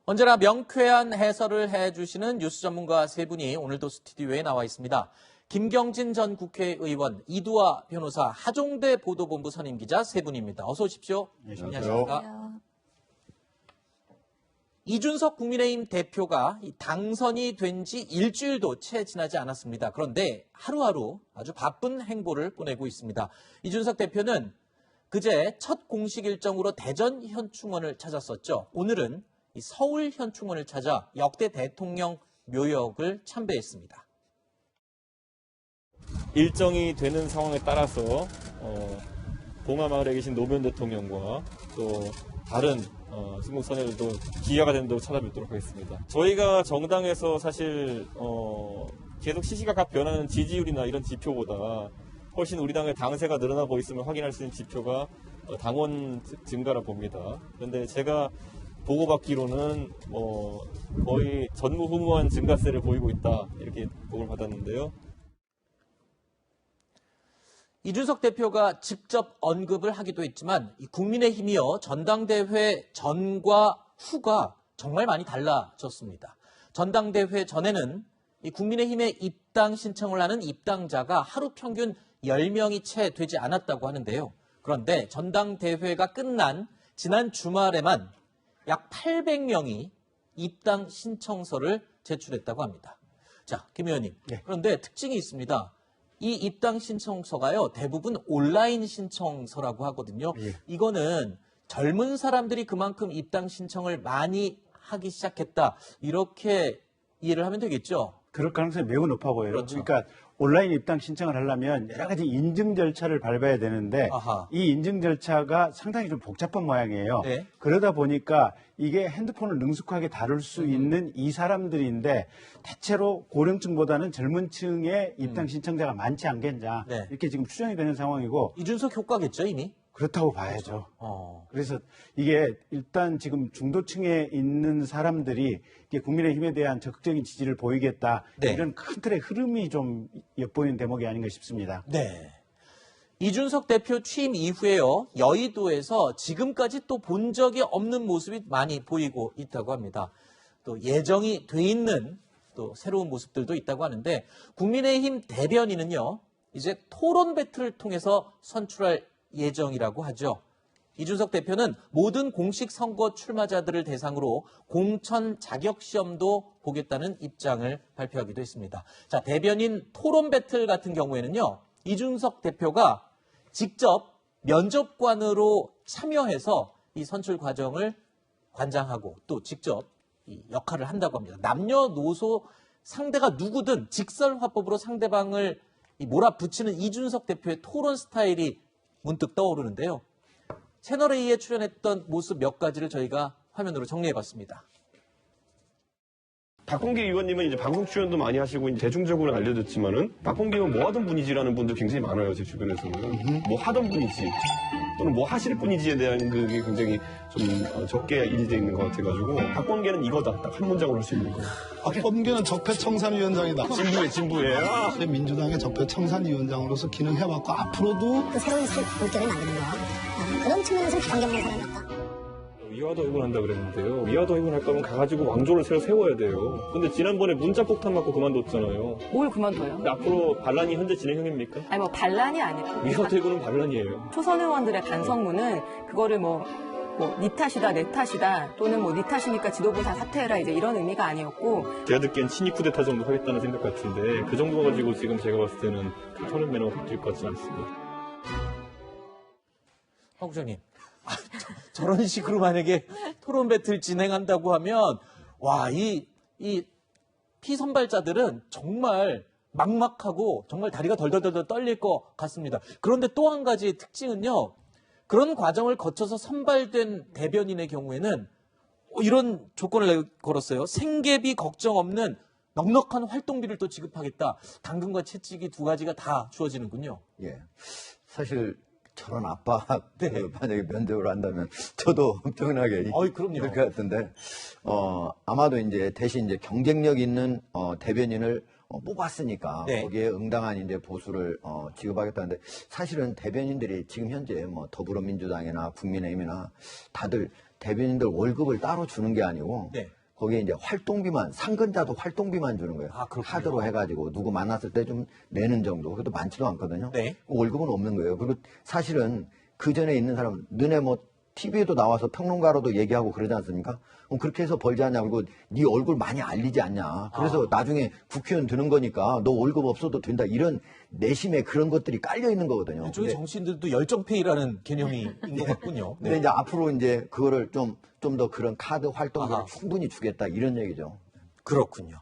언제나 명쾌한 해설을 해주시는 뉴스 전문가 세 분이 오늘도 스튜디오에 나와 있습니다. 김경진 전 국회의원, 이두화 변호사, 하종대 보도본부 선임기자 세 분입니다. 어서 오십시오. 안녕하십니까. 이준석 국민의힘 대표가 당선이 된 지 일주일도 채 지나지 않았습니다. 그런데 하루하루 아주 바쁜 행보를 보내고 있습니다. 이준석 대표는 그제 첫 공식 일정으로 대전 현충원을 찾았었죠. 오늘은 서울 현충원을 찾아 역대 대통령 묘역을 참배했습니다. 일정이 되는 상황에 따라서 봉하마을에 계신 노무현 대통령과 또 다른 중국 선열도 기회가 된다고 찾아뵙도록 하겠습니다. 저희가 정당에서 사실 계속 시시각각 변하는 지지율이나 이런 지표보다 훨씬 우리 당의 당세가 늘어나고 있으면 확인할 수 있는 지표가 당원 증가라 봅니다. 그런데 제가 보고받기로는 거의 전무후무한 증가세를 보이고 있다 이렇게 보고를 받았는데요. 이준석 대표가 직접 언급을 하기도 했지만 국민의힘이요 전당대회 전과 후가 정말 많이 달라졌습니다. 전당대회 전에는 국민의힘에 입당 신청을 하는 입당자가 하루 평균 10명이 채 되지 않았다고 하는데요. 그런데 전당대회가 끝난 지난 주말에만 약 800명이 입당 신청서를 제출했다고 합니다. 자, 김 의원님. 네. 그런데 특징이 있습니다. 이 입당 신청서가요, 대부분 온라인 신청서라고 하거든요. 예. 이거는 젊은 사람들이 그만큼 입당 신청을 많이 하기 시작했다. 이렇게 이해를 하면 되겠죠? 그럴 가능성이 매우 높아 보여요. 그렇죠. 그러니까 온라인 입당 신청을 하려면 여러 가지 인증 절차를 밟아야 되는데 아하. 이 인증 절차가 상당히 좀 복잡한 모양이에요. 네. 그러다 보니까 이게 핸드폰을 능숙하게 다룰 수 있는 이 사람들인데 대체로 고령층보다는 젊은 층의 입당 신청자가 많지 않겠냐. 네. 이렇게 지금 추정이 되는 상황이고 이준석 효과겠죠, 이미? 그렇다고 봐야죠. 어. 그래서 이게 일단 지금 중도층에 있는 사람들이 이게 국민의힘에 대한 적극적인 지지를 보이겠다. 네. 이런 큰 틀의 흐름이 좀 엿보이는 대목이 아닌가 싶습니다. 네. 이준석 대표 취임 이후에요, 여의도에서 지금까지 또 본 적이 없는 모습이 많이 보이고 있다고 합니다. 또 예정이 돼 있는 또 새로운 모습들도 있다고 하는데, 국민의힘 대변인은요, 이제 토론 배틀을 통해서 선출할 예정이라고 하죠. 이준석 대표는 모든 공식 선거 출마자들을 대상으로 공천 자격 시험도 보겠다는 입장을 발표하기도 했습니다. 자, 대변인 토론 배틀 같은 경우에는요, 이준석 대표가 직접 면접관으로 참여해서 이 선출 과정을 관장하고 또 직접 이 역할을 한다고 합니다. 남녀노소 상대가 누구든 직설화법으로 상대방을 몰아붙이는 이준석 대표의 토론 스타일이 문득 떠오르는데요. 채널A에 출연했던 모습 몇 가지를 저희가 화면으로 정리해봤습니다. 박범계 의원님은 이제 방송 출연도 많이 하시고 이제 대중적으로 알려졌지만은 박범계 의원 뭐 하던 분이지라는 분들 굉장히 많아요, 제 주변에서는. 뭐 하던 분이지 또는 뭐 하실 분이지에 대한 그게 굉장히 좀 적게 일리되어 있는 것 같아가지고 박범계는 이거다 딱 한 문장으로 할 수 있는 거. 박범계는 적폐청산위원장이다. 진부예요. 민주당의 적폐청산위원장으로서 기능해왔고 앞으로도 그 새로운 물결을 만드는 거야. 그런 측면에서 비판적인 사람이 없다. 위화도 회군한다 그랬는데요. 위화도 회군할 거면 가가지고 왕조를 새로 세워야 돼요. 근데 지난번에 문자 폭탄 맞고 그만뒀잖아요. 뭘 그만둬요? 근데 앞으로 반란이 현재 진행형입니까? 아니 뭐 반란이 아니고 위화도 회군은 반란이에요. 초선 의원들의 반성문은 그거를 뭐 네 탓이다 내 탓이다 또는 네 탓이니까 지도부 다 사퇴해라 이제 이런 의미가 아니었고 제가 듣기엔 친이 쿠데타 정도 하겠다는 생각 같은데 그 정도 가지고 지금 제가 봤을 때는 토론 매너가 바뀔 것 같지는 않습니다. 박 국장님, 저런 식으로 만약에 토론 배틀 진행한다고 하면 와, 이 피선발자들은 정말 막막하고 정말 다리가 덜덜덜 떨릴 것 같습니다. 그런데 또 한 가지 특징은요, 그런 과정을 거쳐서 선발된 대변인의 경우에는 이런 조건을 걸었어요. 생계비 걱정 없는 넉넉한 활동비를 또 지급하겠다. 당근과 채찍이 두 가지가 다 주어지는군요. 예. 사실 저런 압박 네. 만약에 면접을 한다면 저도 엄청나게 그럼요. 이럴 것 같은데 아마도 이제 대신 이제 경쟁력 있는 대변인을 뽑았으니까 네. 거기에 응당한 이제 보수를 지급하겠다는데 사실은 대변인들이 지금 현재 뭐 더불어민주당이나 국민의힘이나 다들 대변인들 월급을 따로 주는 게 아니고 네. 거기에 이제 활동비만, 상근자도 활동비만 주는 거예요. 아, 그렇군요. 카드로 해가지고 누구 만났을 때 좀 내는 정도. 그것도 많지도 않거든요. 네. 월급은 없는 거예요. 그리고 사실은 그 전에 있는 사람은 너네 뭐 TV에도 나와서 평론가로도 얘기하고 그러지 않습니까? 그럼 그렇게 해서 벌지 않냐. 그리고 네 얼굴 많이 알리지 않냐. 그래서 나중에 국회의원 드는 거니까 너 월급 없어도 된다. 이런 내심에 그런 것들이 깔려 있는 거거든요. 일종의 근데- 정치인들도 열정페이라는 개념인 것 같군요. 근데 이제 앞으로 이제 그거를 좀 더 그런 카드 활동비를 아하. 충분히 주겠다 이런 얘기죠. 그렇군요.